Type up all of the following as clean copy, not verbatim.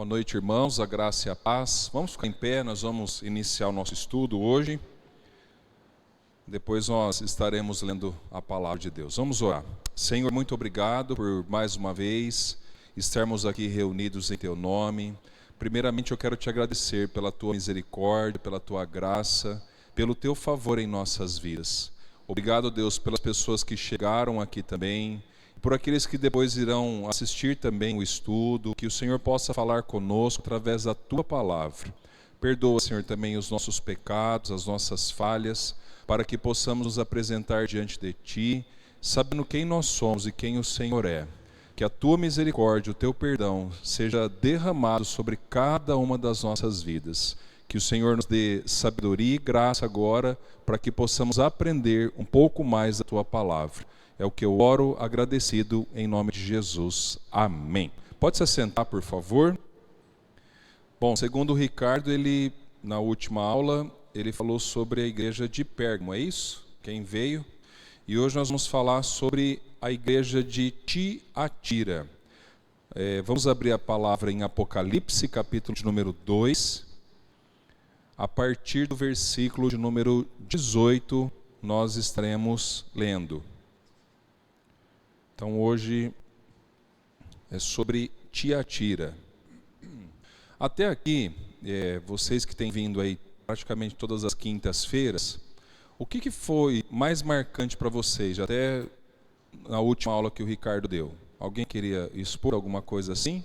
Boa noite, irmãos, a graça e a paz. Vamos ficar em pé, nós vamos iniciar o nosso estudo hoje. Depois nós estaremos lendo a palavra de Deus. Vamos orar. Senhor, muito obrigado por mais uma vez estarmos aqui reunidos em Teu nome. Primeiramente eu quero Te agradecer pela Tua misericórdia, pela Tua graça, pelo Teu favor em nossas vidas. Obrigado, Deus, pelas pessoas que chegaram aqui também, por aqueles que depois irão assistir também o estudo, que o Senhor possa falar conosco através da Tua palavra. Perdoa, Senhor, também os nossos pecados, as nossas falhas, para que possamos nos apresentar diante de Ti, sabendo quem nós somos e quem o Senhor é. Que a Tua misericórdia, o Teu perdão, seja derramado sobre cada uma das nossas vidas. Que o Senhor nos dê sabedoria e graça agora, para que possamos aprender um pouco mais da Tua palavra. É o que eu oro agradecido em nome de Jesus. Amém. Pode se assentar, por favor. Bom, segundo o Ricardo, na última aula, ele falou sobre a igreja de Pérgamo, é isso? Quem veio? E hoje nós vamos falar sobre a igreja de Tiatira. Vamos abrir a palavra em Apocalipse, capítulo de número 2. A partir do versículo de número 18, nós estaremos lendo. Então hoje é sobre Tiatira. Até aqui, vocês que têm vindo aí praticamente todas as quintas-feiras, o que foi mais marcante para vocês, até na última aula que o Ricardo deu? Alguém queria expor alguma coisa assim?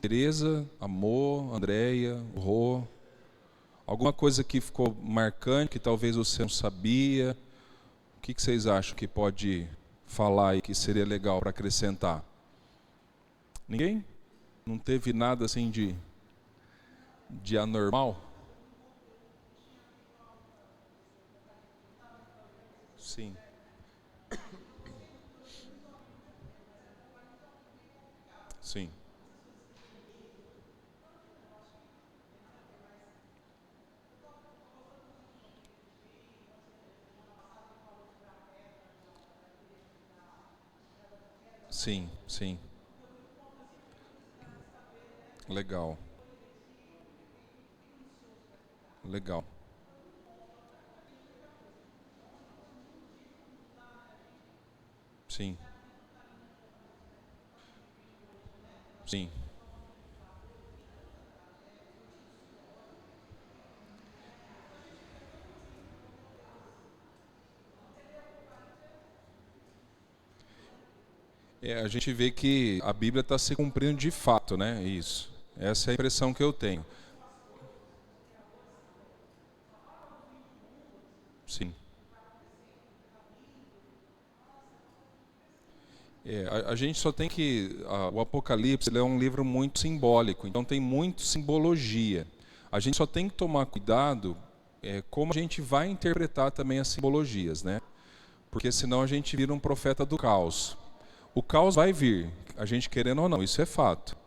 Tereza, Amor, Andréia, Rô? Alguma coisa que ficou marcante, que talvez você não sabia? O que vocês acham que pode falar e que seria legal para acrescentar? Ninguém? Não teve nada assim de anormal? Sim. Sim. Sim, sim. Legal. Legal. Sim. Sim. A gente vê que a Bíblia está se cumprindo de fato, né? Isso. Essa é a impressão que eu tenho. Sim. A gente só tem que... o Apocalipse ele é um livro muito simbólico, então tem muito simbologia. A gente só tem que tomar cuidado como a gente vai interpretar também as simbologias, né? Porque senão a gente vira um profeta do caos. O caos vai vir, a gente querendo ou não, isso é fato.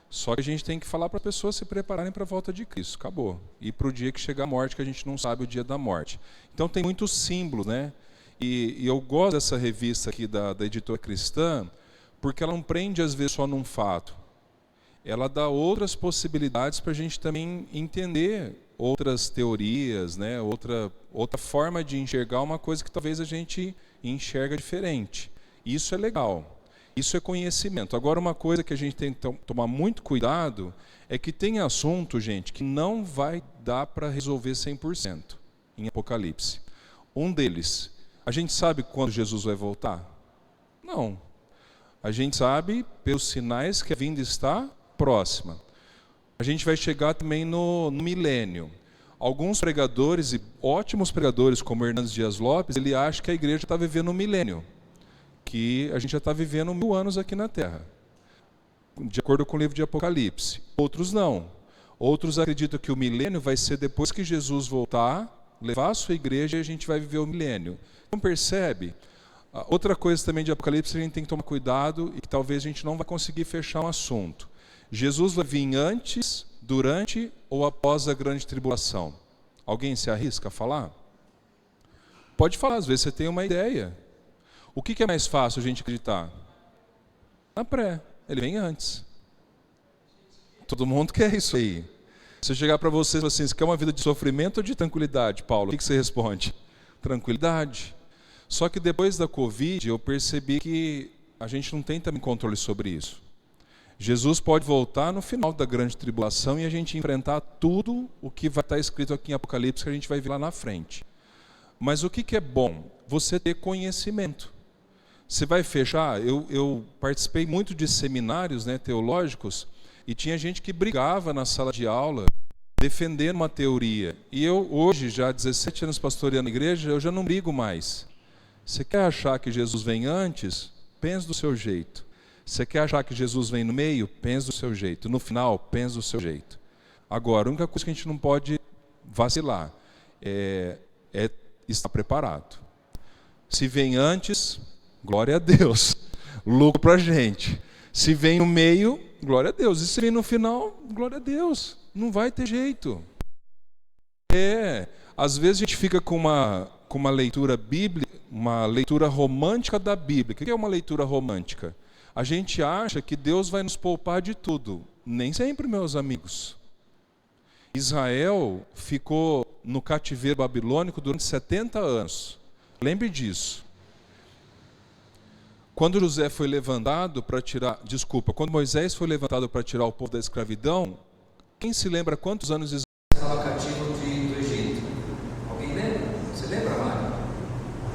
Só que a gente tem que falar para as pessoas se prepararem para a volta de Cristo, acabou. E para o dia que chegar a morte, que a gente não sabe o dia da morte. Então tem muitos símbolos, né? E eu gosto dessa revista aqui da editora cristã, porque ela não prende às vezes só num fato. Ela dá outras possibilidades para a gente também entender outras teorias, né? outra forma de enxergar uma coisa que talvez a gente enxerga diferente. Isso é legal. Isso é conhecimento. Agora, uma coisa que a gente tem que tomar muito cuidado é que tem assunto, gente, que não vai dar para resolver 100% em Apocalipse. Um deles, a gente sabe quando Jesus vai voltar? Não. A gente sabe pelos sinais que a vinda está próxima. A gente vai chegar também no milênio. Alguns pregadores, e ótimos pregadores, como Hernandes Dias Lopes, ele acha que a igreja está vivendo um milênio, que a gente já está vivendo 1000 anos aqui na Terra, de acordo com o livro de Apocalipse. Outros não. Outros acreditam que o milênio vai ser depois que Jesus voltar, levar a sua igreja e a gente vai viver o milênio. Então percebe? Outra coisa também de Apocalipse, a gente tem que tomar cuidado e que talvez a gente não vai conseguir fechar um assunto. Jesus vai vir antes, durante ou após a grande tribulação? Alguém se arrisca a falar? Pode falar, às vezes você tem uma ideia. O que é mais fácil a gente acreditar? Na pré, ele vem antes. Todo mundo quer isso aí. Se eu chegar para você e falar assim, você quer uma vida de sofrimento ou de tranquilidade, Paulo? O que você responde? Tranquilidade. Só que depois da Covid, eu percebi que a gente não tem também controle sobre isso. Jesus pode voltar no final da grande tribulação e a gente enfrentar tudo o que vai estar escrito aqui em Apocalipse, que a gente vai ver lá na frente. Mas o que é bom? Você ter conhecimento. Você vai fechar, eu participei muito de seminários, né, teológicos, e tinha gente que brigava na sala de aula, defendendo uma teoria. E eu hoje, já há 17 anos pastoreando a igreja, eu já não brigo mais. Você quer achar que Jesus vem antes? Pense do seu jeito. Você quer achar que Jesus vem no meio? Pense do seu jeito. No final, pense do seu jeito. Agora, a única coisa que a gente não pode vacilar é estar preparado. Se vem antes, glória a Deus, lucro para a gente. Se vem no meio, glória a Deus. E se vem no final, glória a Deus. Não vai ter jeito. Às vezes a gente fica com uma leitura bíblica, uma leitura romântica da Bíblia. O que é uma leitura romântica? A gente acha que Deus vai nos poupar de tudo. Nem sempre, meus amigos. Israel ficou no cativeiro babilônico durante 70 anos. Lembre disso. Quando José foi levantado para tirar, quando Moisés foi levantado para tirar o povo da escravidão, quem se lembra quantos anos Israel estava cativo do Egito? Alguém lembra? Você lembra, Mário?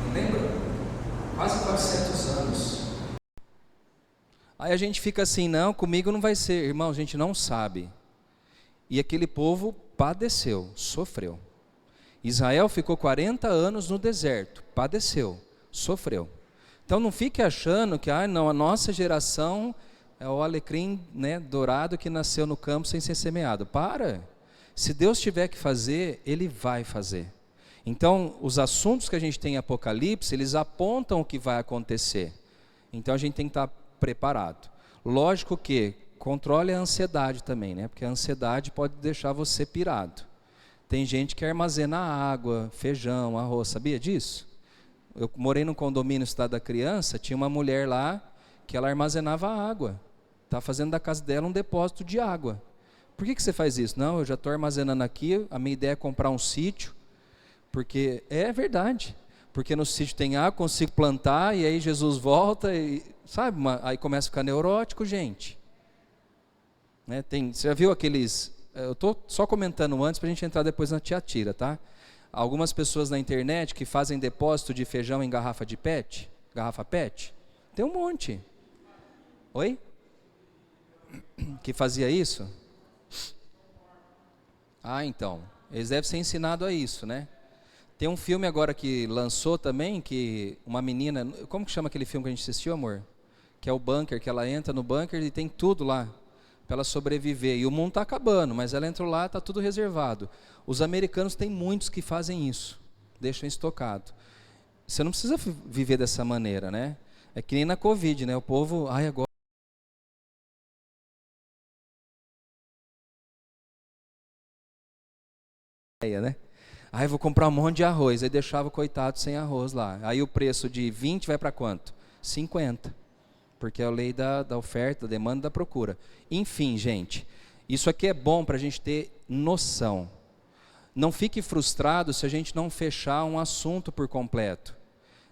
Não lembra? Quase 400 anos. Aí a gente fica assim, não, comigo não vai ser. Irmão, a gente não sabe. E aquele povo padeceu, sofreu. Israel ficou 40 anos no deserto, padeceu, sofreu. Então não fique achando que a nossa geração é o alecrim, né, dourado que nasceu no campo sem ser semeado. Para! Se Deus tiver que fazer, Ele vai fazer. Então os assuntos que a gente tem em Apocalipse, eles apontam o que vai acontecer. Então a gente tem que estar preparado. Lógico que controle a ansiedade também, né? Porque a ansiedade pode deixar você pirado. Tem gente que armazena água, feijão, arroz, sabia disso? Eu morei num condomínio Cidade da Criança, tinha uma mulher lá que ela armazenava água. Está fazendo da casa dela um depósito de água. Por que você faz isso? Não, eu já estou armazenando aqui, a minha ideia é comprar um sítio, porque é verdade. Porque no sítio tem água, consigo plantar, e aí Jesus volta, e, sabe, aí começa a ficar neurótico, gente. Né, você já viu aqueles... Eu estou só comentando antes para a gente entrar depois na Tiatira, tá? Algumas pessoas na internet que fazem depósito de feijão em garrafa PET, tem um monte. Oi? Que fazia isso? Ah, então, eles devem ser ensinados a isso, né? Tem um filme agora que lançou também, que uma menina, como que chama aquele filme que a gente assistiu, amor? Que é o bunker, que ela entra no bunker e tem tudo lá para ela sobreviver. E o mundo está acabando, mas ela entrou lá, está tudo reservado. Os americanos têm muitos que fazem isso, deixam estocado. Você não precisa viver dessa maneira, né? É que nem na Covid, né? O povo, agora... né? Vou comprar um monte de arroz. Aí deixava o coitado sem arroz lá. Aí o preço de 20 vai para quanto? 50. Porque é a lei da oferta, da demanda e da procura. Enfim, gente, isso aqui é bom para a gente ter noção. Não fique frustrado se a gente não fechar um assunto por completo.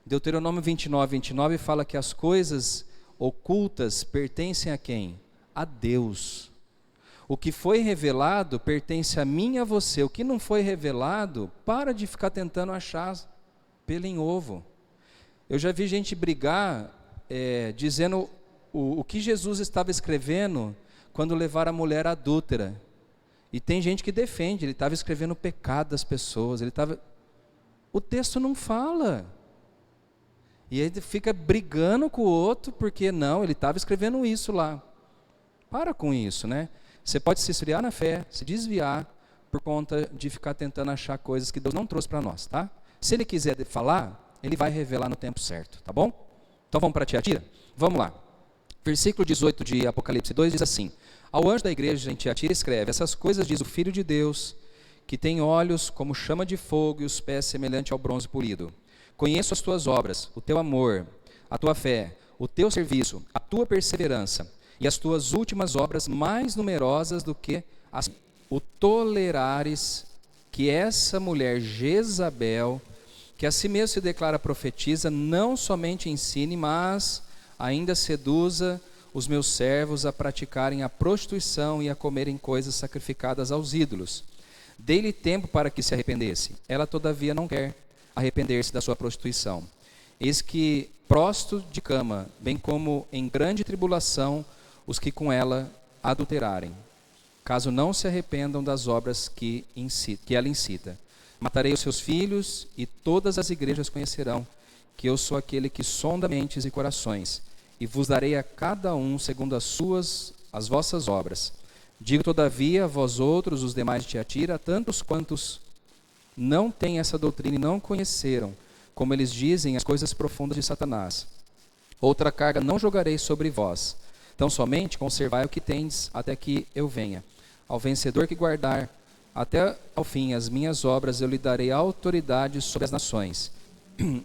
Deuteronômio 29 fala que as coisas ocultas pertencem a quem? A Deus. O que foi revelado pertence a mim e a você. O que não foi revelado, para de ficar tentando achar pelo em ovo. Eu já vi gente brigar dizendo o que Jesus estava escrevendo quando levaram a mulher adúltera. E tem gente que defende, ele estava escrevendo o pecado das pessoas. O texto não fala. E ele fica brigando com o outro, porque não, ele estava escrevendo isso lá. Para com isso, né? Você pode se esfriar na fé, se desviar, por conta de ficar tentando achar coisas que Deus não trouxe para nós, tá? Se Ele quiser falar, Ele vai revelar no tempo certo, tá bom? Então vamos para a Tiatira? Vamos lá. Versículo 18 de Apocalipse 2 diz assim: Ao anjo da igreja em Tiatira escreve: Essas coisas diz o Filho de Deus, que tem olhos como chama de fogo e os pés semelhante ao bronze polido. Conheço as tuas obras, o teu amor, a tua fé, o teu serviço, a tua perseverança, e as tuas últimas obras mais numerosas do que as... O tolerares que essa mulher Jezabel, que a si mesmo se declara profetisa, não somente ensine, mas ainda seduza os meus servos a praticarem a prostituição e a comerem coisas sacrificadas aos ídolos. Dei-lhe tempo para que se arrependesse. Ela, todavia, não quer arrepender-se da sua prostituição. Eis que prosto de cama, bem como em grande tribulação, os que com ela adulterarem, caso não se arrependam das obras que ela incita. Matarei os seus filhos, e todas as igrejas conhecerão que eu sou aquele que sonda mentes e corações, e vos darei a cada um segundo as vossas obras. Digo, todavia, a vós outros, os demais de Tiatira, tantos quantos não têm essa doutrina e não conheceram, como eles dizem, as coisas profundas de Satanás. Outra carga não jogarei sobre vós. Então somente conservai o que tendes até que eu venha. Ao vencedor que guardar até ao fim as minhas obras, eu lhe darei autoridade sobre as nações.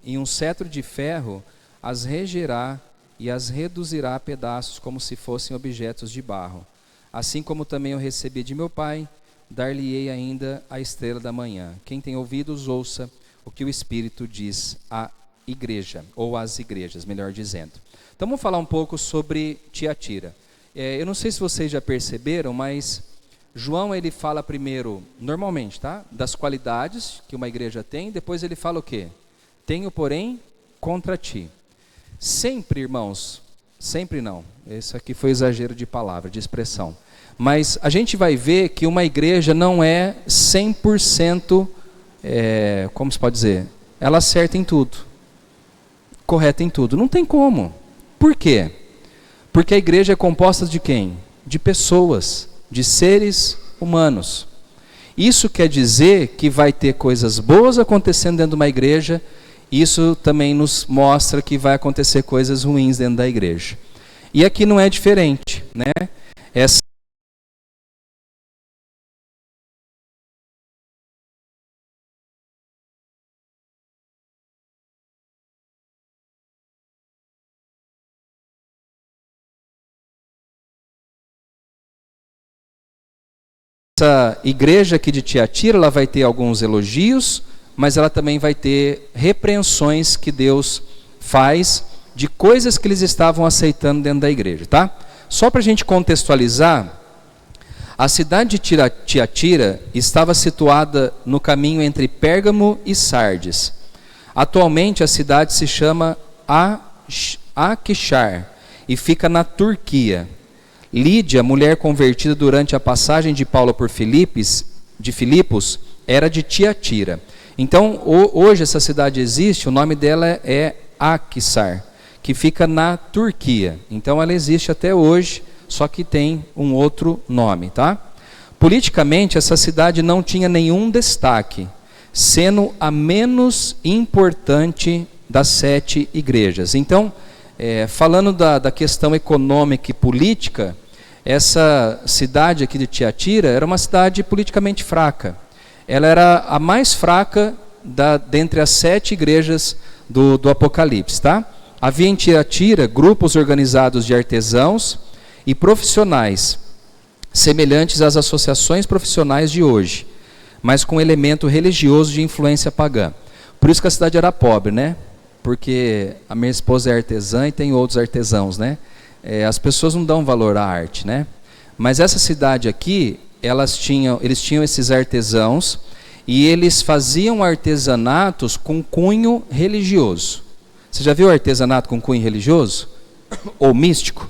E um cetro de ferro as regerá e as reduzirá a pedaços como se fossem objetos de barro. Assim como também eu recebi de meu Pai, dar-lhe-ei ainda a estrela da manhã. Quem tem ouvidos, ouça o que o Espírito diz à igreja, ou às igrejas, melhor dizendo. Então vamos falar um pouco sobre Tiatira. Eu não sei se vocês já perceberam, mas João ele fala primeiro, normalmente, tá? Das qualidades que uma igreja tem, depois ele fala o quê? Tenho, porém, contra ti. Sempre, irmãos, sempre não. Esse aqui foi exagero de palavra, de expressão. Mas a gente vai ver que uma igreja não é 100%, como se pode dizer? Ela acerta em tudo, correta em tudo. Não tem como. Por quê? Porque a igreja é composta de quem? De pessoas, de seres humanos. Isso quer dizer que vai ter coisas boas acontecendo dentro de uma igreja. Isso também nos mostra que vai acontecer coisas ruins dentro da igreja. E aqui não é diferente, né? Essa igreja aqui de Tiatira, ela vai ter alguns elogios, mas ela também vai ter repreensões que Deus faz de coisas que eles estavam aceitando dentro da igreja, tá? Só para a gente contextualizar, a cidade de Tiatira estava situada no caminho entre Pérgamo e Sardes. Atualmente a cidade se chama Aquishar e fica na Turquia. Lídia, mulher convertida durante a passagem de Paulo por Filipos, era de Tiatira. Então, hoje essa cidade existe, o nome dela é Akhisar, que fica na Turquia. Então ela existe até hoje, só que tem um outro nome, tá? Politicamente, essa cidade não tinha nenhum destaque, sendo a menos importante das 7 igrejas. Então, falando da questão econômica e política, essa cidade aqui de Tiatira era uma cidade politicamente fraca. Ela era a mais fraca dentre as 7 igrejas do Apocalipse, tá? Havia em Tiatira grupos organizados de artesãos e profissionais, semelhantes às associações profissionais de hoje, mas com elemento religioso de influência pagã. Por isso que a cidade era pobre, né? Porque a minha esposa é artesã e tem outros artesãos, né? As pessoas não dão valor à arte, né? Mas essa cidade aqui, eles tinham esses artesãos e eles faziam artesanatos com cunho religioso. Você já viu artesanato com cunho religioso? Ou místico?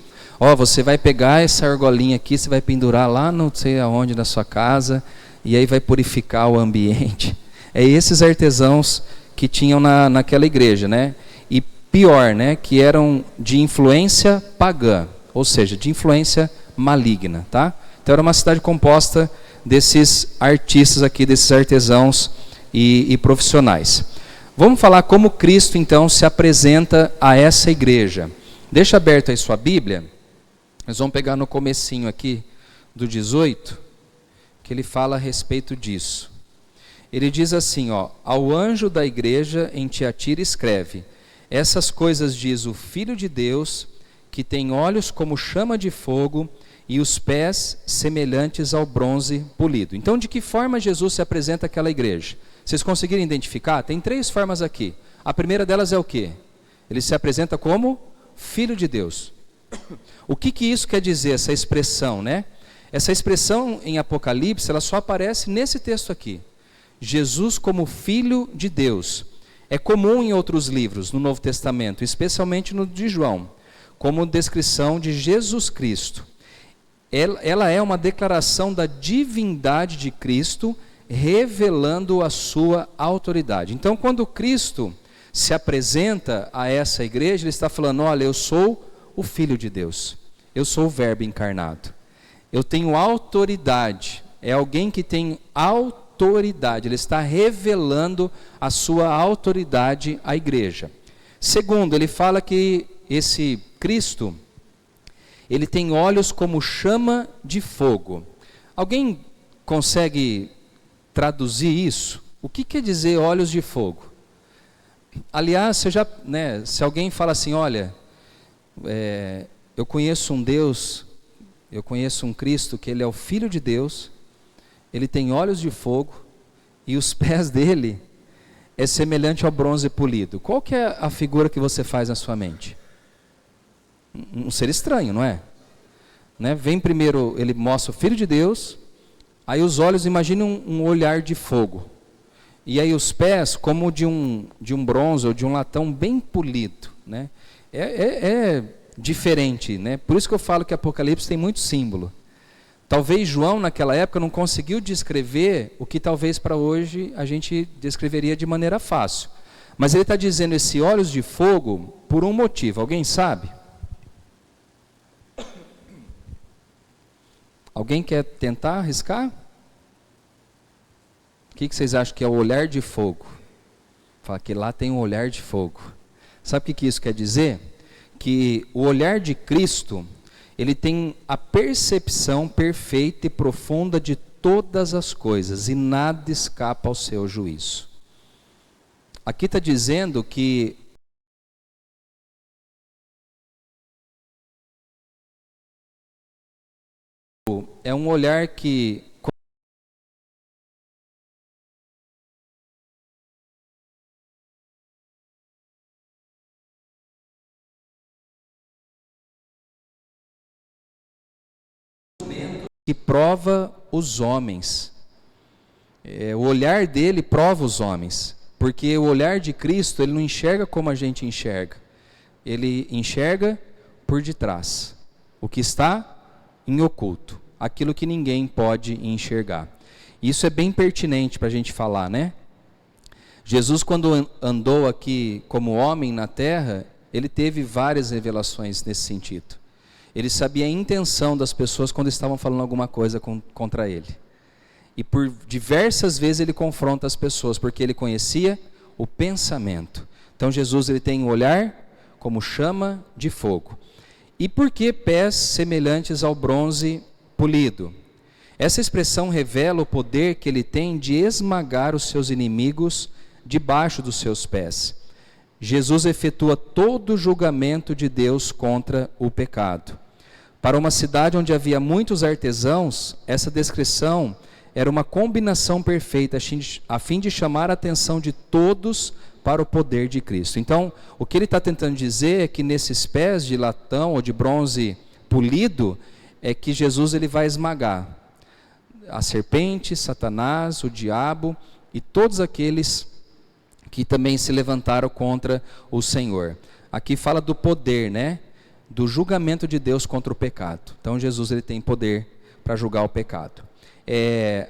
Você vai pegar essa argolinha aqui, você vai pendurar lá não sei aonde na sua casa, e aí vai purificar o ambiente. É esses artesãos que tinham naquela igreja, né? E pior, né? Que eram de influência pagã, ou seja, de influência maligna, tá? Então era uma cidade composta desses artistas aqui, desses artesãos e profissionais. Vamos falar como Cristo então se apresenta a essa igreja. Deixa aberto aí sua Bíblia. Nós vamos pegar no comecinho aqui do 18, que ele fala a respeito disso. Ele diz assim, ao anjo da igreja em Tiatira escreve: essas coisas diz o Filho de Deus, que tem olhos como chama de fogo e os pés semelhantes ao bronze polido. Então, de que forma Jesus se apresenta àquela igreja? Vocês conseguiram identificar? Tem 3 formas aqui. A primeira delas é o quê? Ele se apresenta como Filho de Deus. O que isso quer dizer, essa expressão, né? Essa expressão em Apocalipse, ela só aparece nesse texto aqui. Jesus como Filho de Deus. É comum em outros livros, no Novo Testamento, especialmente no de João, como descrição de Jesus Cristo. Ela é uma declaração da divindade de Cristo, revelando a sua autoridade. Então, quando Cristo se apresenta a essa igreja, ele está falando: olha, eu sou o Filho de Deus, eu sou o Verbo encarnado, eu tenho autoridade. É alguém que tem autoridade, ele está revelando a sua autoridade à igreja. Segundo, ele fala que esse Cristo, ele tem olhos como chama de fogo. Alguém consegue traduzir isso? O que quer dizer olhos de fogo? Aliás, se alguém fala assim: olha, eu conheço um Deus, eu conheço um Cristo que ele é o Filho de Deus, ele tem olhos de fogo e os pés dele é semelhante ao bronze polido. Qual que é a figura que você faz na sua mente? Um ser estranho, não é? Né? Vem primeiro, ele mostra o Filho de Deus, aí os olhos, imagine um olhar de fogo, e aí os pés como de um bronze ou de um latão bem polido, né? É diferente, né? Por isso que eu falo que Apocalipse tem muito símbolo. Talvez João naquela época não conseguiu descrever o que talvez para hoje a gente descreveria de maneira fácil, mas ele está dizendo esse olhos de fogo por um motivo. Alguém sabe? Alguém quer tentar arriscar? O que vocês acham que é o olhar de fogo? Fala que lá tem um olhar de fogo. Sabe o que isso quer dizer? Que o olhar de Cristo, ele tem a percepção perfeita e profunda de todas as coisas, e nada escapa ao seu juízo. Aqui está dizendo que é um olhar que prova os homens. O olhar dele prova os homens, porque o olhar de Cristo, ele não enxerga como a gente enxerga, ele enxerga por detrás, o que está em oculto, aquilo que ninguém pode enxergar. Isso é bem pertinente para a gente falar, né? Jesus, quando andou aqui como homem na terra, ele teve várias revelações nesse sentido. Ele sabia a intenção das pessoas quando estavam falando alguma coisa contra ele. E por diversas vezes ele confronta as pessoas, porque ele conhecia o pensamento. Então Jesus, ele tem um olhar como chama de fogo. E por que pés semelhantes ao bronze polido? Essa expressão revela o poder que ele tem de esmagar os seus inimigos debaixo dos seus pés. Jesus efetua todo o julgamento de Deus contra o pecado. Para uma cidade onde havia muitos artesãos, essa descrição era uma combinação perfeita a fim de chamar a atenção de todos para o poder de Cristo. Então, o que ele está tentando dizer é que nesses pés de latão ou de bronze polido, é que Jesus, ele vai esmagar a serpente, Satanás, o diabo e todos aqueles que também se levantaram contra o Senhor. Aqui fala do poder, né? Do julgamento de Deus contra o pecado. Então Jesus, ele tem poder para julgar o pecado.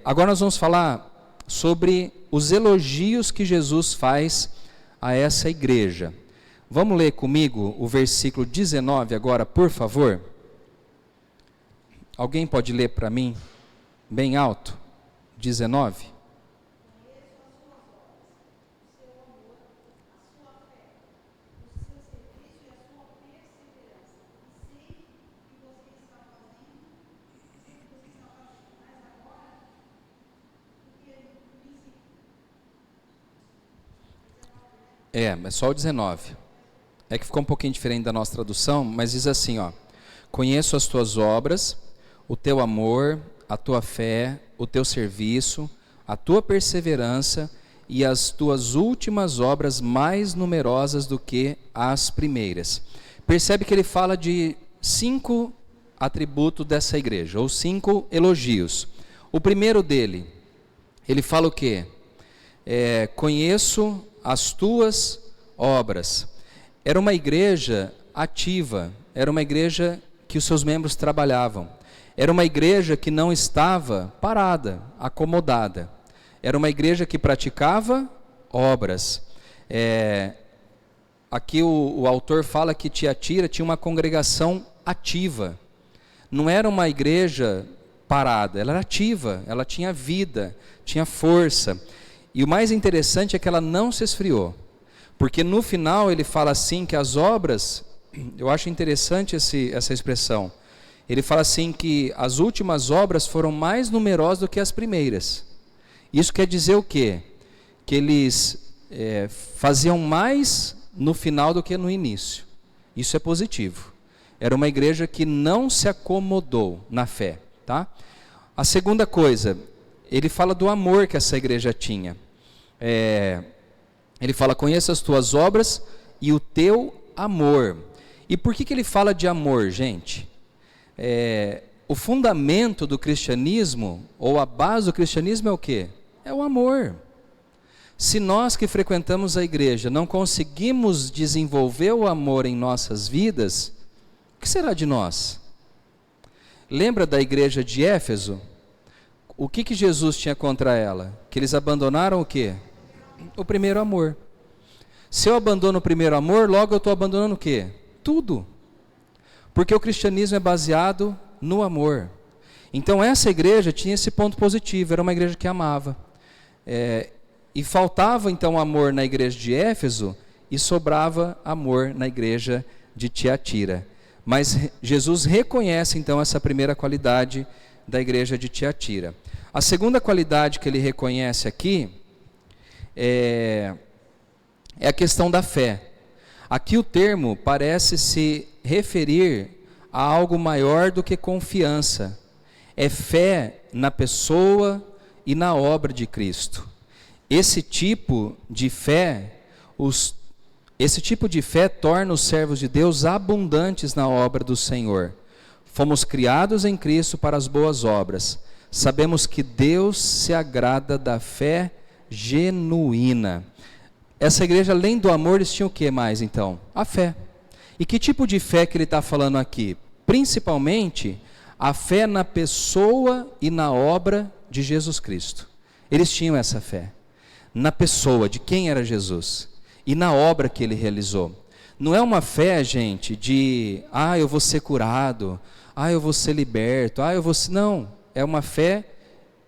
Agora nós vamos falar sobre os elogios que Jesus faz a essa igreja. Vamos ler comigo o versículo 19 agora, por favor? Alguém pode ler para mim, bem alto? 19. Mas só o 19. é que ficou um pouquinho diferente da nossa tradução, mas diz assim, ó: conheço as tuas obras, o teu amor, a tua fé, o teu serviço, a tua perseverança e as tuas últimas obras mais numerosas do que as primeiras. Percebe que ele fala de 5 atributos dessa igreja, ou 5 elogios. O primeiro dele, ele fala o quê? Conheço as tuas obras. Era uma igreja ativa, era uma igreja que os seus membros trabalhavam. Era uma igreja que não estava parada, acomodada. Era uma igreja que praticava obras. Aqui o autor fala que Tiatira tinha uma congregação ativa. Não era uma igreja parada, ela era ativa, ela tinha vida, tinha força. E o mais interessante é que ela não se esfriou. Porque no final ele fala assim que as obras, eu acho interessante essa expressão. Ele fala assim que as últimas obras foram mais numerosas do que as primeiras. Isso quer dizer o quê? Que eles faziam mais no final do que no início. Isso é positivo. Era uma igreja que não se acomodou na fé, tá? A segunda coisa, ele fala do amor que essa igreja tinha. Ele fala: conheça as tuas obras e o teu amor. E por que ele fala de amor, gente? O fundamento do cristianismo, ou a base do cristianismo é o quê? É o amor. Se nós que frequentamos a igreja não conseguimos desenvolver o amor em nossas vidas, o que será de nós? Lembra da igreja de Éfeso? O que Jesus tinha contra ela? Que eles abandonaram o quê? O primeiro amor. Se eu abandono o primeiro amor, logo eu estou abandonando o quê? Tudo. Porque o cristianismo é baseado no amor. Então essa igreja tinha esse ponto positivo, era uma igreja que amava. E faltava então amor na igreja de Éfeso e sobrava amor na igreja de Tiatira. Mas Jesus reconhece então essa primeira qualidade da igreja de Tiatira. A segunda qualidade que ele reconhece aqui é a questão da fé. Aqui o termo parece se referir a algo maior do que confiança. É fé na pessoa e na obra de Cristo. Esse tipo de fé torna os servos de Deus abundantes na obra do Senhor. Fomos criados em Cristo para as boas obras. Sabemos que Deus se agrada da fé genuína. Essa igreja, além do amor, eles tinham o que mais então? A fé. E que tipo de fé que ele está falando aqui? Principalmente a fé na pessoa e na obra de Jesus Cristo. Eles tinham essa fé. Na pessoa, de quem era Jesus. E na obra que ele realizou. Não é uma fé, gente, de, eu vou ser curado, eu vou ser liberto, Não, é uma fé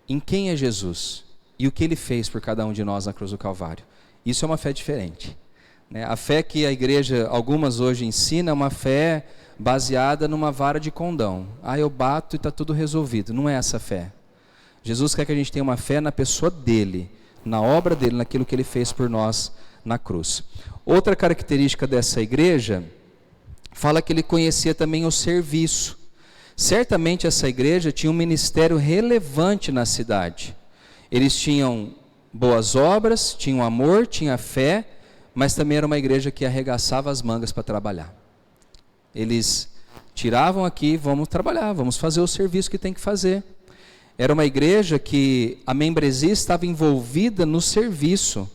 em quem é Jesus e o que ele fez por cada um de nós na cruz do Calvário. Isso é uma fé diferente. A fé que a igreja, algumas hoje ensina, é uma fé baseada numa vara de condão. Eu bato e está tudo resolvido. Não é essa fé. Jesus quer que a gente tenha uma fé na pessoa dele, na obra dele, naquilo que ele fez por nós na cruz. Outra característica dessa igreja, fala que ele conhecia também o serviço. Certamente essa igreja tinha um ministério relevante na cidade. Eles tinham boas obras, tinham amor, tinha fé, mas também era uma igreja que arregaçava as mangas para trabalhar. Eles tiravam aqui, vamos trabalhar, vamos fazer o serviço que tem que fazer. Era uma igreja que a membresia estava envolvida no serviço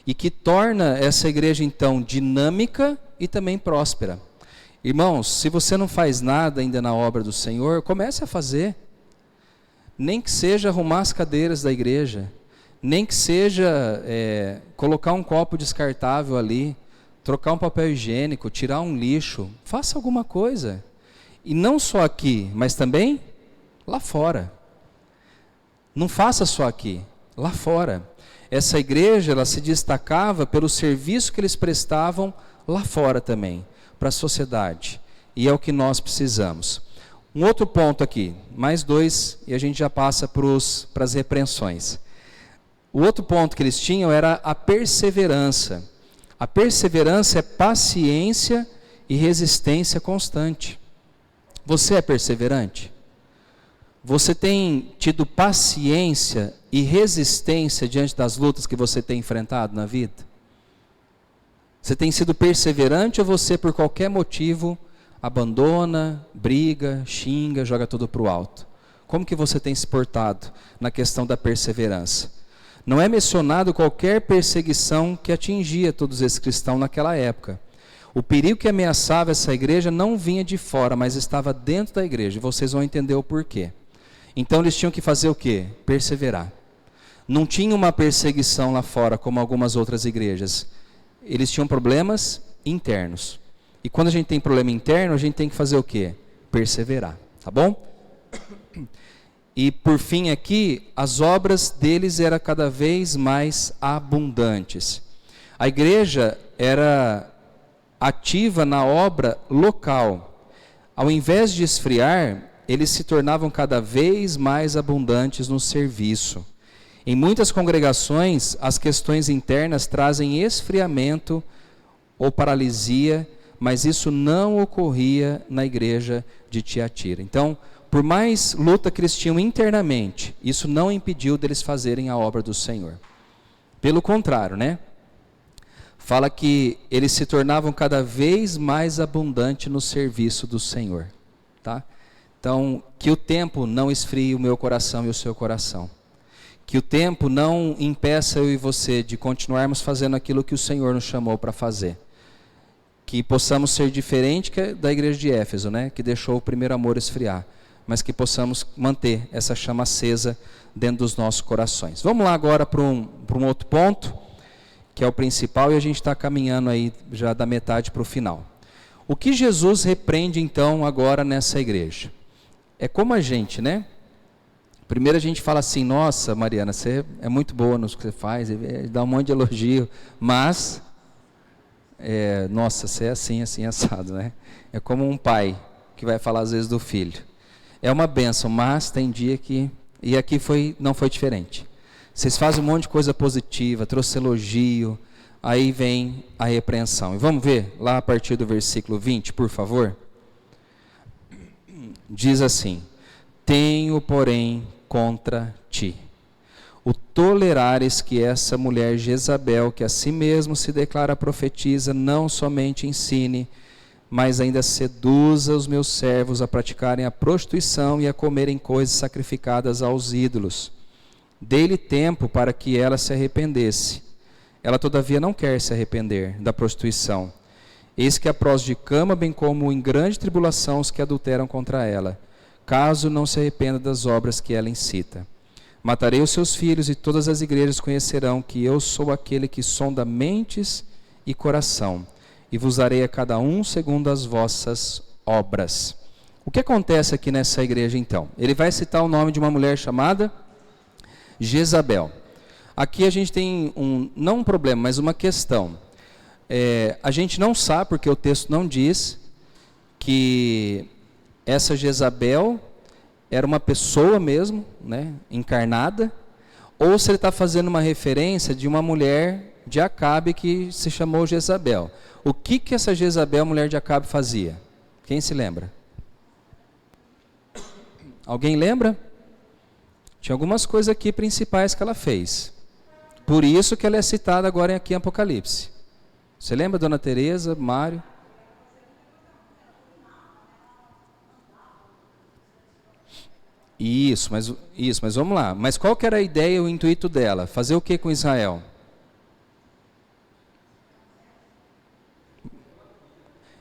e que torna essa igreja então dinâmica e também próspera. Irmãos, se você não faz nada ainda na obra do Senhor, comece a fazer. Nem que seja arrumar as cadeiras da igreja, nem que seja colocar um copo descartável ali, trocar um papel higiênico, tirar um lixo, faça alguma coisa. E não só aqui, mas também lá fora. Não faça só aqui, lá fora. Essa igreja, ela se destacava pelo serviço que eles prestavam lá fora também, para a sociedade. E é o que nós precisamos. Um outro ponto aqui, mais 2, e a gente já passa para as repreensões. O outro ponto que eles tinham era a perseverança. A perseverança é paciência e resistência constante. Você é perseverante? Você tem tido paciência e resistência diante das lutas que você tem enfrentado na vida? Você tem sido perseverante ou você, por qualquer motivo, abandona, briga, xinga, joga tudo para o alto? Como que você tem se portado na questão da perseverança? Não é mencionado qualquer perseguição que atingia todos esses cristãos naquela época. O perigo que ameaçava essa igreja não vinha de fora, mas estava dentro da igreja. E vocês vão entender o porquê. Então eles tinham que fazer o quê? Perseverar. Não tinha uma perseguição lá fora, como algumas outras igrejas. Eles tinham problemas internos. E quando a gente tem problema interno, a gente tem que fazer o quê? Perseverar. Tá bom? E por fim aqui, as obras deles eram cada vez mais abundantes. A igreja era ativa na obra local. Ao invés de esfriar, eles se tornavam cada vez mais abundantes no serviço. Em muitas congregações, as questões internas trazem esfriamento ou paralisia, mas isso não ocorria na igreja de Tiatira. Então, por mais luta que eles tinham internamente, isso não impediu deles fazerem a obra do Senhor. Pelo contrário, né? Fala que eles se tornavam cada vez mais abundantes no serviço do Senhor. Tá? Então, que o tempo não esfrie o meu coração e o seu coração. Que o tempo não impeça eu e você de continuarmos fazendo aquilo que o Senhor nos chamou para fazer. Que possamos ser diferente da igreja de Éfeso, né? Que deixou o primeiro amor esfriar. Mas que possamos manter essa chama acesa dentro dos nossos corações. Vamos lá agora para um outro ponto, que é o principal, e a gente está caminhando aí já da metade para o final. O que Jesus repreende então agora nessa igreja? É como a gente, né? Primeiro a gente fala assim, nossa Mariana, você é muito boa no que você faz, dá um monte de elogio, mas, nossa, você é assim, assim, assado, né? É como um pai que vai falar às vezes do filho. É uma bênção, mas tem dia que... E aqui não foi diferente. Vocês fazem um monte de coisa positiva, trouxe elogio, aí vem a repreensão. E vamos ver lá a partir do versículo 20, por favor? Diz assim: tenho, porém, contra ti o tolerares que essa mulher Jezabel, que a si mesmo se declara profetisa, não somente ensine, mas ainda seduza os meus servos a praticarem a prostituição e a comerem coisas sacrificadas aos ídolos. Dei-lhe tempo para que ela se arrependesse. Ela todavia não quer se arrepender da prostituição. Eis que a prós de cama, bem como em grande tribulação os que adulteram contra ela, caso não se arrependa das obras que ela incita. Matarei os seus filhos, e todas as igrejas conhecerão que eu sou aquele que sonda mentes e coração, e vos darei a cada um segundo as vossas obras. O que acontece aqui nessa igreja então? Ele vai citar o nome de uma mulher chamada Jezabel. Aqui a gente tem não um problema, mas uma questão. A gente não sabe, porque o texto não diz, que essa Jezabel era uma pessoa mesmo, né, encarnada, ou se ele está fazendo uma referência de uma mulher de Acabe que se chamou Jezabel. O que essa Jezabel, mulher de Acabe, fazia? Quem se lembra? Alguém lembra? Tinha algumas coisas aqui principais que ela fez. Por isso que ela é citada agora aqui em Apocalipse. Você lembra, Dona Teresa, Mário? Isso, mas vamos lá. Mas qual que era a ideia, o intuito dela? Fazer o que com Israel?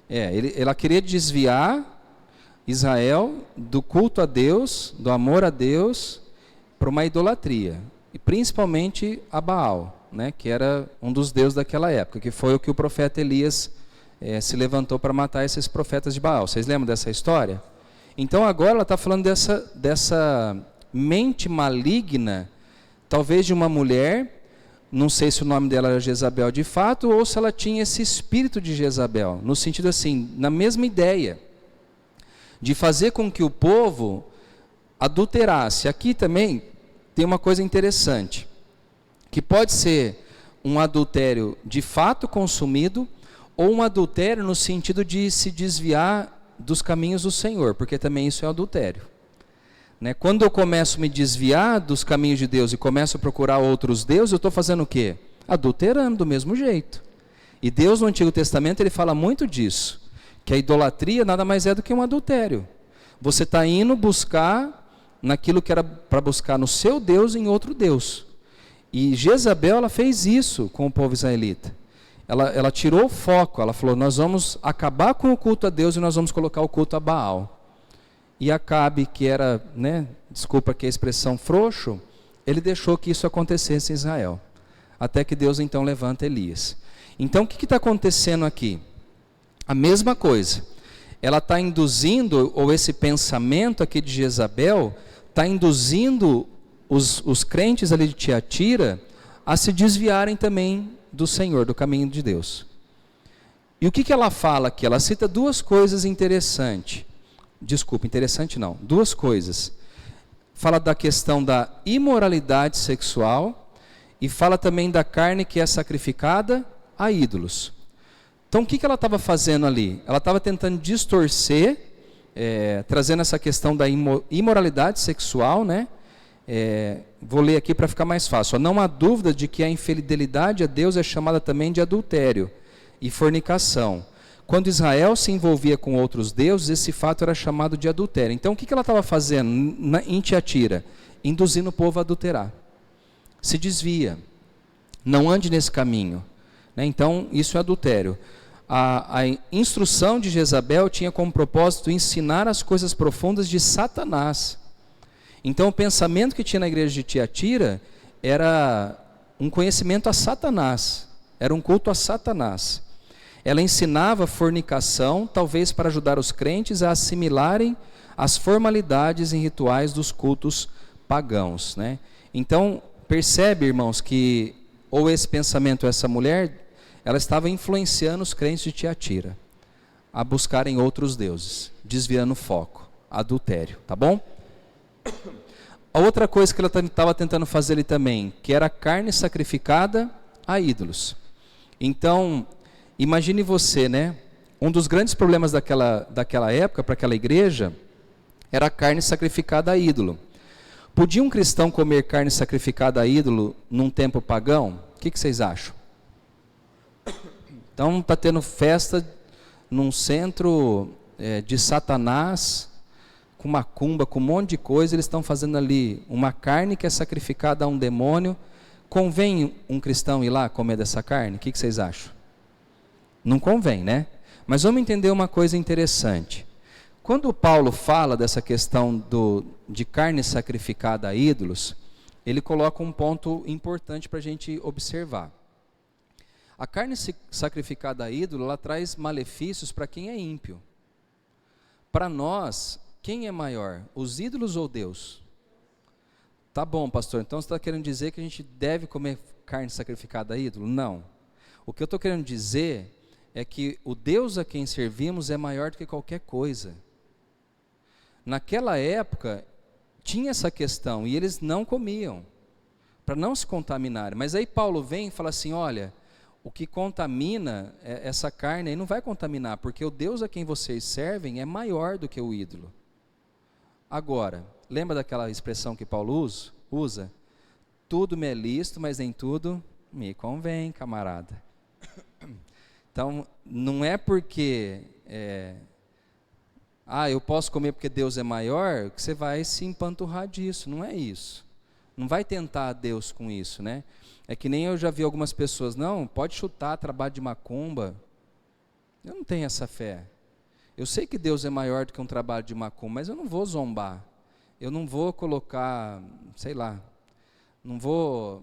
Ela queria desviar Israel do culto a Deus, do amor a Deus, para uma idolatria. E principalmente a Baal, né, que era um dos deuses daquela época, que foi o que o profeta Elias se levantou para matar esses profetas de Baal. Vocês lembram dessa história? Então agora ela está falando dessa mente maligna, talvez de uma mulher, não sei se o nome dela era Jezabel de fato, ou se ela tinha esse espírito de Jezabel, no sentido assim, na mesma ideia, de fazer com que o povo adulterasse. Aqui também tem uma coisa interessante, que pode ser um adultério de fato consumido, ou um adultério no sentido de se desviar dos caminhos do Senhor, porque também isso é adultério. Né? Quando eu começo a me desviar dos caminhos de Deus e começo a procurar outros deuses, eu estou fazendo o quê? Adulterando do mesmo jeito. E Deus no Antigo Testamento ele fala muito disso, que a idolatria nada mais é do que um adultério. Você está indo buscar naquilo que era para buscar no seu Deus em outro Deus. E Jezabel ela fez isso com o povo israelita. Ela tirou o foco, ela falou, nós vamos acabar com o culto a Deus e nós vamos colocar o culto a Baal. E Acabe, que era, desculpa aqui a expressão, frouxo, ele deixou que isso acontecesse em Israel. Até que Deus então levanta Elias. Então o que está acontecendo aqui? A mesma coisa. Ela está induzindo, ou esse pensamento aqui de Jezabel, está induzindo os crentes ali de Tiatira a se desviarem também do Senhor, do caminho de Deus. E o que ela fala aqui? Ela cita duas coisas interessantes. Desculpa, interessante não. Duas coisas. Fala da questão da imoralidade sexual e fala também da carne que é sacrificada a ídolos. Então o que ela estava fazendo ali? Ela estava tentando distorcer, trazendo essa questão da imoralidade sexual, vou ler aqui para ficar mais fácil. Não há dúvida de que a infidelidade a Deus é chamada também de adultério e fornicação. Quando Israel se envolvia com outros deuses, esse fato era chamado de adultério. Então o que ela estava fazendo em Tiatira? Induzindo o povo a adulterar. Se desvia. Não ande nesse caminho. Então isso é adultério. A instrução de Jezabel tinha como propósito ensinar as coisas profundas de Satanás. Então o pensamento que tinha na igreja de Tiatira era um conhecimento a Satanás, era um culto a Satanás. Ela ensinava fornicação, talvez para ajudar os crentes a assimilarem as formalidades e rituais dos cultos pagãos. Então percebe, irmãos, que ou esse pensamento, essa mulher, ela estava influenciando os crentes de Tiatira a buscarem outros deuses, desviando o foco, adultério, tá bom? A outra coisa que ela estava tentando fazer ali também, que era carne sacrificada a ídolos. Então, imagine você, um dos grandes problemas daquela época, para aquela igreja, era a carne sacrificada a ídolo. Podia um cristão comer carne sacrificada a ídolo num tempo pagão? O que vocês acham? Então está tendo festa num centro de Satanás, com macumba, com um monte de coisa, eles estão fazendo ali uma carne que é sacrificada a um demônio. Convém um cristão ir lá comer dessa carne? O que vocês acham? Não convém, Mas vamos entender uma coisa interessante. Quando Paulo fala dessa questão de carne sacrificada a ídolos, ele coloca um ponto importante para a gente observar. A carne sacrificada a ídolo, ela traz malefícios para quem é ímpio. Para nós, quem é maior, os ídolos ou Deus? Tá bom, pastor, então você está querendo dizer que a gente deve comer carne sacrificada a ídolo? Não. O que eu estou querendo dizer é que o Deus a quem servimos é maior do que qualquer coisa. Naquela época, tinha essa questão, e eles não comiam, para não se contaminarem. Mas aí Paulo vem e fala assim, olha, o que contamina, essa carne aí não vai contaminar, porque o Deus a quem vocês servem é maior do que o ídolo. Agora, lembra daquela expressão que Paulo usa? Tudo me é lícito, mas nem tudo me convém, camarada. Então, não é porque, eu posso comer porque Deus é maior, que você vai se empanturrar disso, não é isso. Não vai tentar Deus com isso, É que nem eu já vi algumas pessoas, não, pode chutar trabalho de macumba. Eu não tenho essa fé. Eu sei que Deus é maior do que um trabalho de macumba, mas eu não vou zombar. Eu não vou colocar, não vou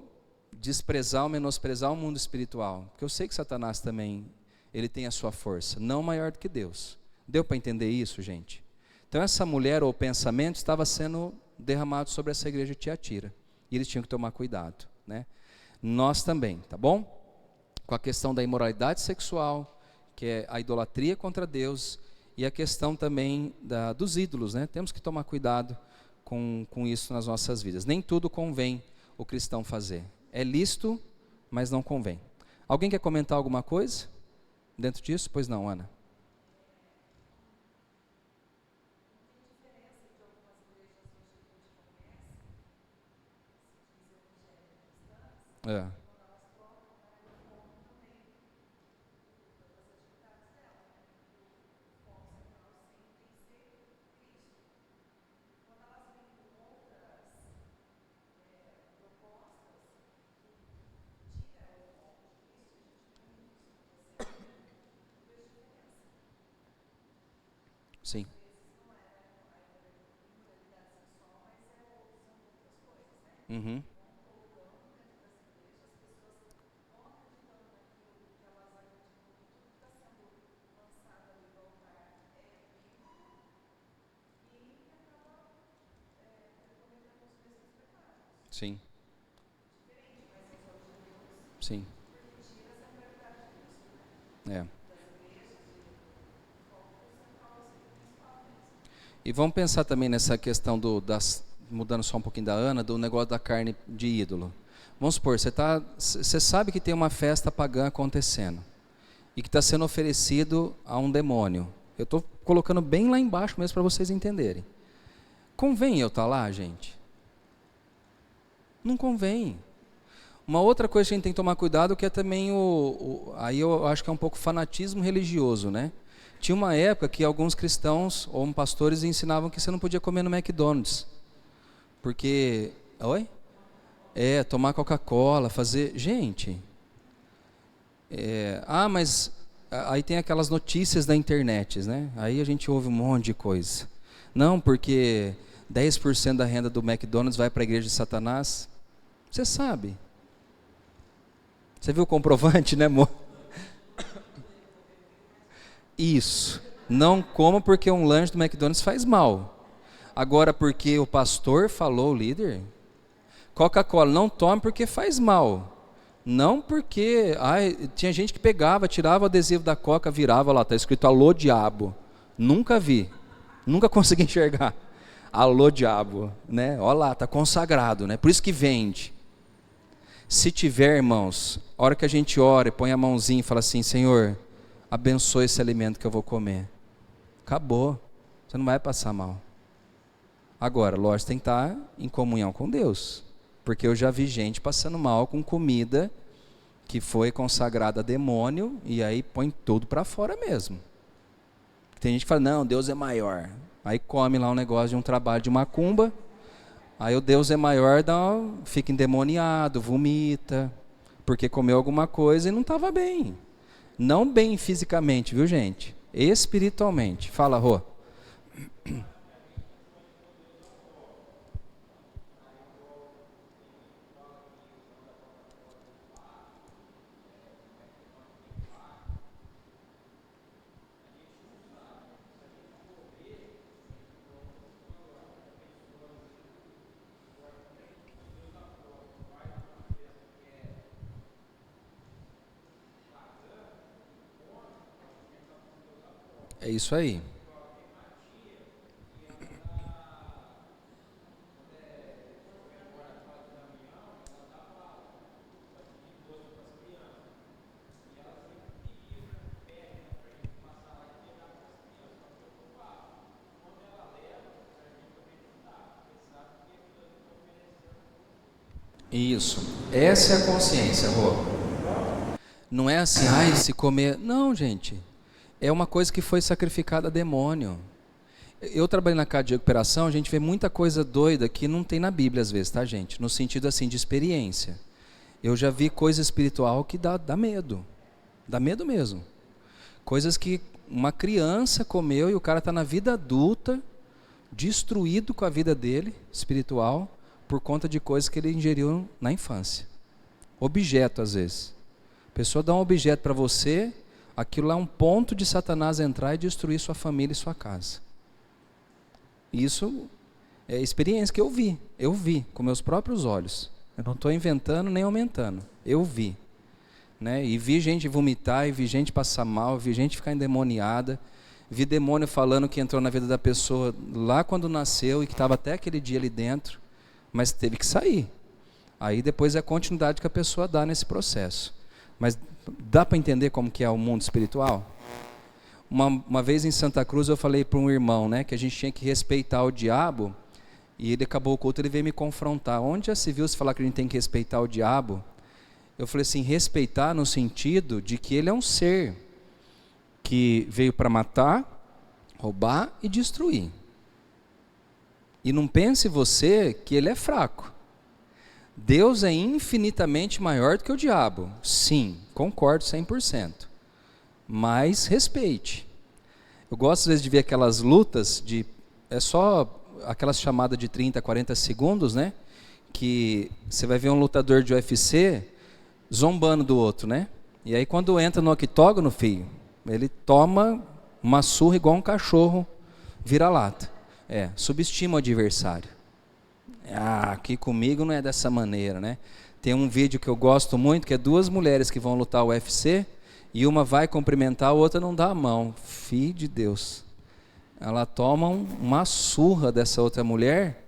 desprezar ou menosprezar o mundo espiritual. Porque eu sei que Satanás também, ele tem a sua força, não maior do que Deus. Deu para entender isso, gente? Então essa mulher ou pensamento estava sendo derramado sobre essa igreja de Tiatira. E eles tinham que tomar cuidado, Nós também, tá bom? Com a questão da imoralidade sexual, que é a idolatria contra Deus, e a questão também dos ídolos, Temos que tomar cuidado com isso nas nossas vidas. Nem tudo convém o cristão fazer. É lícito, mas não convém. Alguém quer comentar alguma coisa dentro disso? Pois não, Ana. É. Sim. Uhum. Sim. Sim. É. E vamos pensar também nessa questão mudando só um pouquinho da Ana, do negócio da carne de ídolo. Vamos supor, você sabe que tem uma festa pagã acontecendo e que está sendo oferecido a um demônio. Eu estou colocando bem lá embaixo mesmo para vocês entenderem. Convém eu estar lá, gente? Não convém. Uma outra coisa que a gente tem que tomar cuidado, que é também aí eu acho que é um pouco fanatismo religioso, né? Tinha uma época que alguns cristãos ou pastores ensinavam que você não podia comer no McDonald's. Porque, oi? Tomar Coca-Cola, fazer... Gente, mas aí tem aquelas notícias da internet, né? Aí a gente ouve um monte de coisa. Não, porque 10% da renda do McDonald's vai para a igreja de Satanás. Você sabe. Você viu o comprovante, né, amor? Isso. Não coma porque um lanche do McDonald's faz mal. Agora, porque o pastor falou, o líder, Coca-Cola, não tome porque faz mal. Não porque... tinha gente que pegava, tirava o adesivo da Coca, virava lá, está escrito alô diabo. Nunca vi. Nunca consegui enxergar. Alô diabo, né? Olha lá, está consagrado, né? Por isso que vende. Se tiver, irmãos, a hora que a gente ora e põe a mãozinha e fala assim, Senhor, abençoe esse alimento que eu vou comer. Acabou. Você não vai passar mal. Agora, lógico, tem que estar em comunhão com Deus. Porque eu já vi gente passando mal com comida que foi consagrada a demônio e aí põe tudo para fora mesmo. Tem gente que fala, não, Deus é maior. Aí come lá um negócio de um trabalho de macumba. Aí o Deus é maior, fica endemoniado, vomita, porque comeu alguma coisa e não estava bem. Não bem fisicamente, viu, gente? Espiritualmente. Fala, Rô. É isso aí. Isso. Essa é a consciência, Rô. Não é assim, se comer... Não, gente. É uma coisa que foi sacrificada a demônio. Eu trabalho na casa de recuperação, a gente vê muita coisa doida que não tem na Bíblia às vezes, tá, gente? No sentido assim de experiência. Eu já vi coisa espiritual que dá medo. Dá medo mesmo. Coisas que uma criança comeu e o cara está na vida adulta, destruído com a vida dele, espiritual, por conta de coisas que ele ingeriu na infância. Objeto, às vezes. A pessoa dá um objeto para você, aquilo lá é um ponto de Satanás entrar e destruir sua família e sua casa. Isso é experiência que eu vi com meus próprios olhos. Eu não estou inventando nem aumentando, eu vi. Né? E vi gente vomitar, e vi gente passar mal, vi gente ficar endemoniada, vi demônio falando que entrou na vida da pessoa lá quando nasceu e que estava até aquele dia ali dentro, mas teve que sair. Aí depois é a continuidade que a pessoa dá nesse processo. Mas dá para entender como que é o mundo espiritual? Uma vez em Santa Cruz eu falei para um irmão, né, que a gente tinha que respeitar o diabo, e ele acabou o culto, ele veio me confrontar. Onde já se viu se falar que a gente tem que respeitar o diabo? Eu falei assim, respeitar no sentido de que ele é um ser que veio para matar, roubar e destruir. E não pense você que ele é fraco. Deus é infinitamente maior do que o diabo. Sim, concordo 100%. Mas respeite. Eu gosto às vezes de ver aquelas lutas, é só aquelas chamadas de 30, 40 segundos, né? Que você vai ver um lutador de UFC zombando do outro, né? E aí quando entra no octógono, filho, ele toma uma surra igual um cachorro vira-lata. Subestima o adversário. Aqui comigo não é dessa maneira, né? Tem um vídeo que eu gosto muito, que é 2 mulheres que vão lutar o UFC, e uma vai cumprimentar, a outra não dá a mão. Filho de Deus. Ela toma uma surra dessa outra mulher,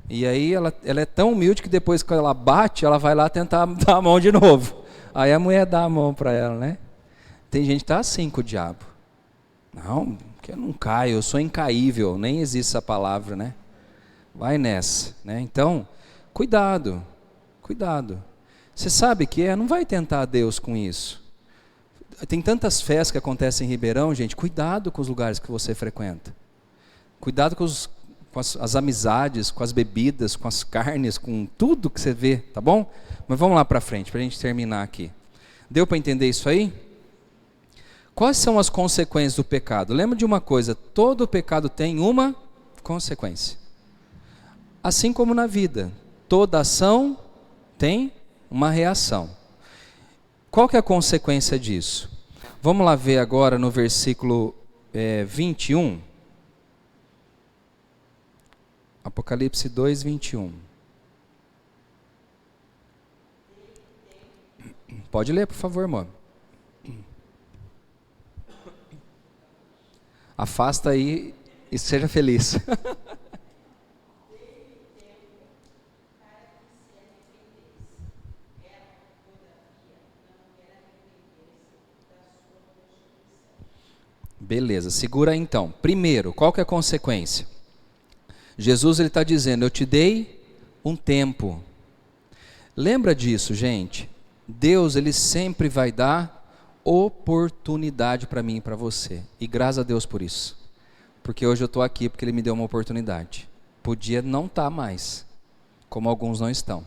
e aí ela é tão humilde que depois que ela bate, ela vai lá tentar dar a mão de novo. Aí a mulher dá a mão para ela, né? Tem gente que está assim com o diabo. Não, que eu não caio, eu sou incaível, nem existe essa palavra, né? Vai nessa, né? Então, cuidado. Você sabe que não vai tentar Deus com isso. Tem tantas festas que acontecem em Ribeirão, gente, cuidado com os lugares que você frequenta. Cuidado com as amizades, com as bebidas, com as carnes, com tudo que você vê, tá bom? Mas vamos lá para frente, para a gente terminar aqui. Deu para entender isso aí? Quais são as consequências do pecado? Lembra de uma coisa, todo pecado tem uma consequência. Assim como na vida, toda ação tem uma reação. Qual que é a consequência disso? Vamos lá ver agora no versículo 21. Apocalipse 2, 21. Pode ler, por favor, irmão. Afasta aí e seja feliz. Beleza, segura aí então. Primeiro, qual que é a consequência? Jesus está dizendo, eu te dei um tempo. Lembra disso, gente? Deus, Ele sempre vai dar oportunidade para mim e para você. E graças a Deus por isso. Porque hoje eu estou aqui porque Ele me deu uma oportunidade. Podia não estar mais, como alguns não estão.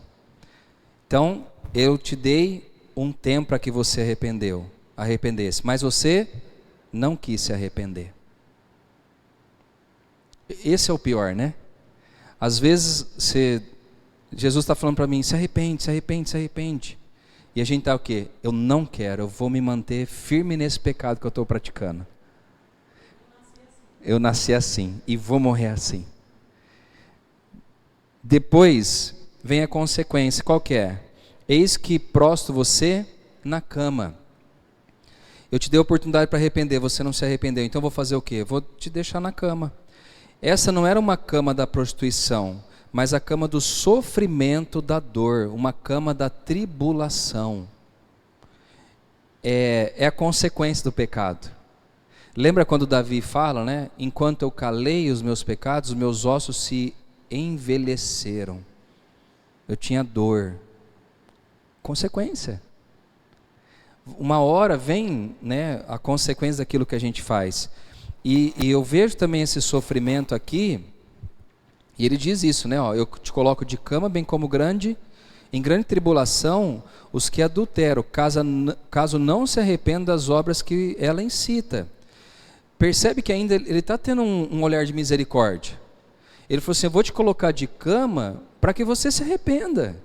Então, eu te dei um tempo para que você arrependesse. Mas você não quis se arrepender. Esse é o pior, né? Às vezes, Jesus está falando para mim, se arrepende. E a gente está o quê? Eu não quero, eu vou me manter firme nesse pecado que eu estou praticando. Eu nasci assim e vou morrer assim. Depois vem a consequência, qual que é? Eis que prostro você na cama. Eu te dei a oportunidade para arrepender, você não se arrependeu, então eu vou fazer o quê? Vou te deixar na cama. Essa não era uma cama da prostituição, mas a cama do sofrimento, da dor, uma cama da tribulação. É a consequência do pecado. Lembra quando Davi fala, né? Enquanto eu calei os meus pecados, os meus ossos se envelheceram. Eu tinha dor. Consequência. Uma hora vem, né, a consequência daquilo que a gente faz. E eu vejo também esse sofrimento aqui, e ele diz isso, né? Eu te coloco de cama, bem como em grande tribulação, os que adulteram, caso não se arrependam das obras que ela incita. Percebe que ainda ele está tendo um olhar de misericórdia. Ele falou assim, eu vou te colocar de cama para que você se arrependa.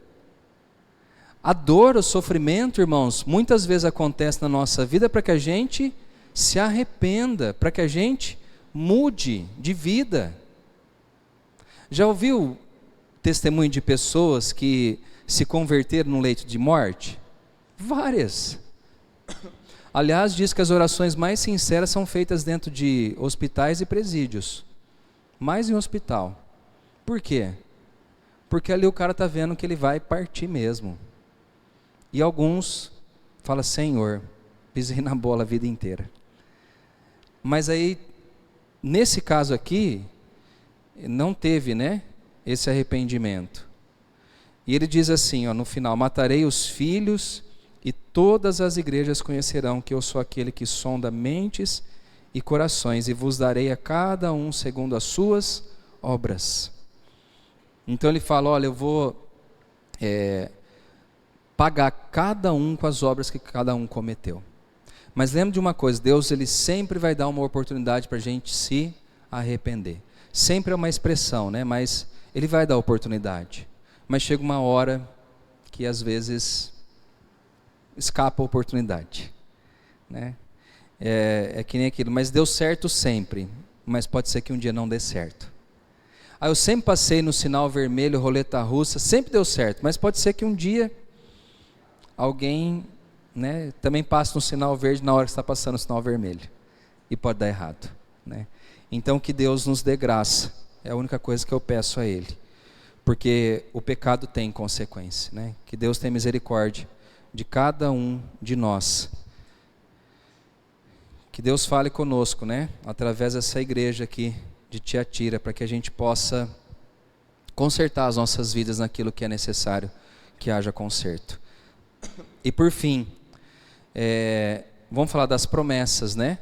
A dor, o sofrimento, irmãos, muitas vezes acontece na nossa vida para que a gente se arrependa, para que a gente mude de vida. Já ouviu testemunho de pessoas que se converteram no leito de morte? Várias. Aliás, diz que as orações mais sinceras são feitas dentro de hospitais e presídios. Mais em hospital. Por quê? Porque ali o cara está vendo que ele vai partir mesmo. E alguns falam, Senhor, pisei na bola a vida inteira. Mas aí, nesse caso aqui, não teve, né, esse arrependimento. E ele diz assim, ó, no final, matarei os filhos e todas as igrejas conhecerão que eu sou aquele que sonda mentes e corações, e vos darei a cada um segundo as suas obras. Então ele fala, olha, eu vou pagar cada um com as obras que cada um cometeu. Mas lembre de uma coisa, Deus ele sempre vai dar uma oportunidade para a gente se arrepender. Sempre é uma expressão, né? Mas ele vai dar oportunidade. Mas chega uma hora que às escapa a oportunidade, né? É que nem aquilo, mas deu certo sempre, mas pode ser que um dia não dê certo. Eu sempre passei no sinal vermelho, roleta russa, sempre deu certo, mas pode ser que um dia alguém, né, também passe no sinal verde na hora que está passando o sinal vermelho, e pode dar errado, né? Então que Deus nos dê graça, é a única coisa que eu peço a Ele, porque o pecado tem consequência, né? Que Deus tenha misericórdia de cada um de nós. Que Deus fale conosco, né? Através dessa igreja aqui de Tiatira, para que a gente possa consertar as nossas vidas naquilo que é necessário que haja conserto. E por fim, vamos falar das promessas, né?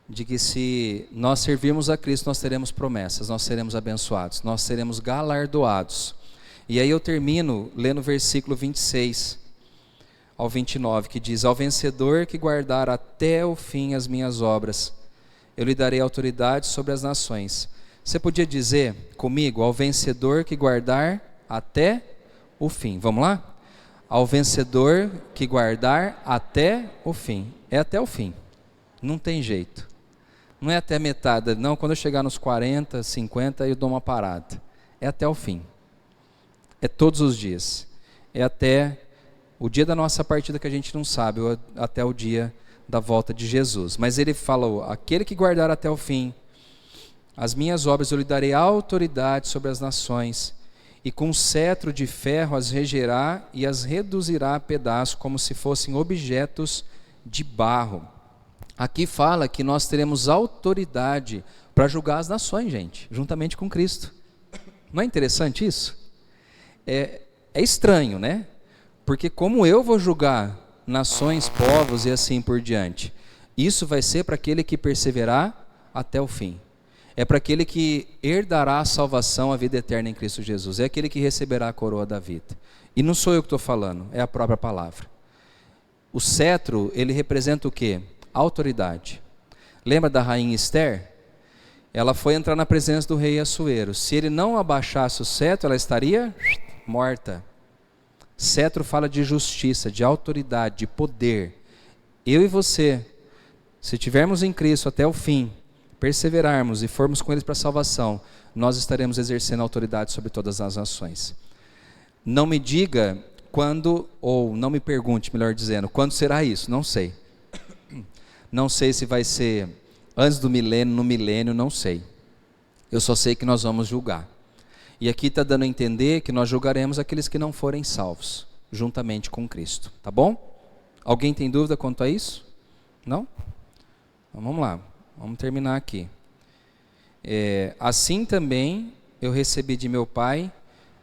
De que se nós servirmos a Cristo, nós teremos promessas, nós seremos abençoados, nós seremos galardoados. E aí eu termino lendo o versículo 26 ao 29, que diz, ao vencedor que guardar até o fim as minhas obras, eu lhe darei autoridade sobre as nações. Você podia dizer comigo, ao vencedor que guardar até o fim. Vamos lá? Ao vencedor que guardar até o fim. É até o fim. Não tem jeito. Não é até metade. Não, quando eu chegar nos 40, 50, eu dou uma parada. É até o fim. É todos os dias. É até o dia da nossa partida que a gente não sabe, ou até o dia da volta de Jesus. Mas ele falou, aquele que guardar até o fim, as minhas obras eu lhe darei autoridade sobre as nações, e com cetro de ferro as regerá e as reduzirá a pedaços, como se fossem objetos de barro. Aqui fala que nós teremos autoridade para julgar as nações, gente, juntamente com Cristo. Não é interessante isso? É estranho, né? Porque como eu vou julgar nações, povos e assim por diante, isso vai ser para aquele que perseverar até o fim. É para aquele que herdará a salvação, a vida eterna em Cristo Jesus. É aquele que receberá a coroa da vida. E não sou eu que estou falando, é a própria palavra. O cetro, ele representa o quê? Autoridade. Lembra da rainha Esther? Ela foi entrar na presença do rei Assuero. Se ele não abaixasse o cetro, ela estaria morta. Cetro fala de justiça, de autoridade, de poder. Eu e você, se estivermos em Cristo até o fim, perseverarmos e formos com Ele para a salvação, nós estaremos exercendo autoridade sobre todas as nações. Não me diga quando, ou não me pergunte, melhor dizendo, quando será isso? Não sei. Não sei se vai ser antes do milênio, no milênio, não sei. Eu só sei que nós vamos julgar. E aqui está dando a entender que nós julgaremos aqueles que não forem salvos, juntamente com Cristo. Tá bom? Alguém tem dúvida quanto a isso? Não? Então vamos lá. Vamos terminar aqui. Assim também eu recebi de meu Pai,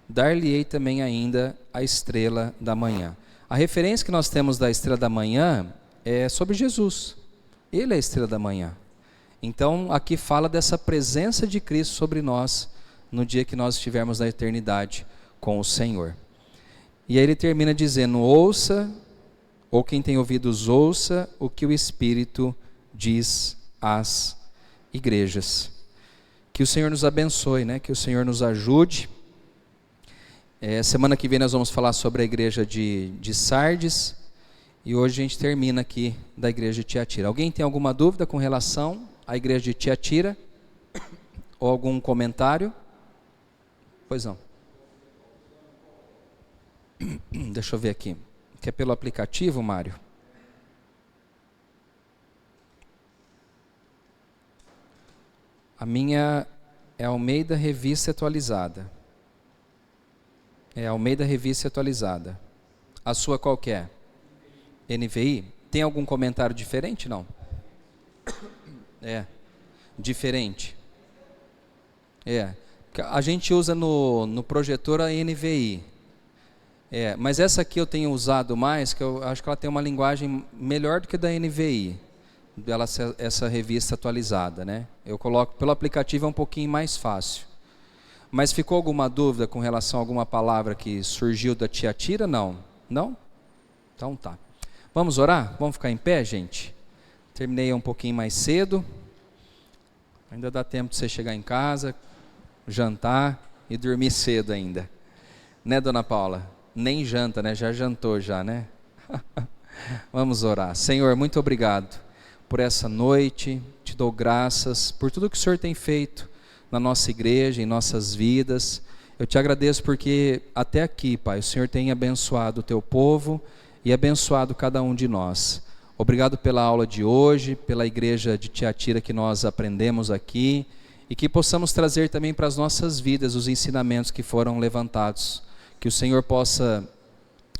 dar-lhe-ei também ainda a estrela da manhã. A referência que nós temos da estrela da manhã é sobre Jesus. Ele é a estrela da manhã. Então aqui fala dessa presença de Cristo sobre nós, no dia que nós estivermos na eternidade com o Senhor. E aí ele termina dizendo, ouça, ou quem tem ouvidos ouça, o que o Espírito diz às igrejas. Que o Senhor nos abençoe, né? Que o Senhor nos ajude. Semana que vem nós vamos falar sobre a igreja de Sardes, e hoje a gente termina aqui da igreja de Tiatira. Alguém tem alguma dúvida com relação à igreja de Tiatira? Ou algum comentário? Pois não. Deixa eu ver aqui. Que é pelo aplicativo, Mário? A minha é Almeida Revista Atualizada. É Almeida Revista Atualizada. A sua qual que é? NVI? Tem algum comentário diferente? Não. É. Diferente. A gente usa no projetor a NVI. Mas essa aqui eu tenho usado mais, que eu acho que ela tem uma linguagem melhor do que a da NVI. Essa revista atualizada, né? Eu coloco pelo aplicativo, é um pouquinho mais fácil. Mas ficou alguma dúvida com relação a alguma palavra que surgiu da Tiatira? Não? Não? Então tá. Vamos orar? Vamos ficar em pé, gente? Terminei um pouquinho mais cedo. Ainda dá tempo de você chegar em casa, jantar e dormir cedo ainda. Né, dona Paula? Nem janta, né? Já jantou já, né? Vamos orar. Senhor, muito obrigado por essa noite. Te dou graças por tudo que o Senhor tem feito na nossa igreja, em nossas vidas. Eu te agradeço porque até aqui, Pai, o Senhor tem abençoado o teu povo e abençoado cada um de nós. Obrigado pela aula de hoje, pela igreja de Tiatira que nós aprendemos aqui e que possamos trazer também para as nossas vidas os ensinamentos que foram levantados. Que o Senhor possa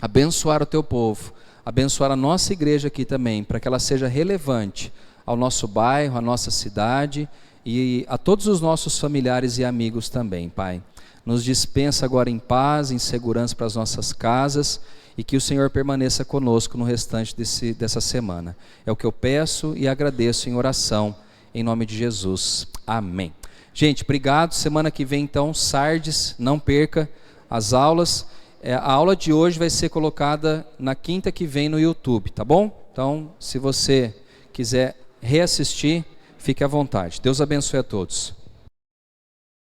abençoar o teu povo, abençoar a nossa igreja aqui também, para que ela seja relevante ao nosso bairro, à nossa cidade e a todos os nossos familiares e amigos também, Pai. Nos dispensa agora em paz, em segurança para as nossas casas e que o Senhor permaneça conosco no restante dessa semana. É o que eu peço e agradeço em oração, em nome de Jesus. Amém. Gente, obrigado. Semana que vem, então, Sardes, não perca as aulas. A aula de hoje vai ser colocada na quinta que vem no YouTube, tá bom? Então, se você quiser reassistir, fique à vontade. Deus abençoe a todos.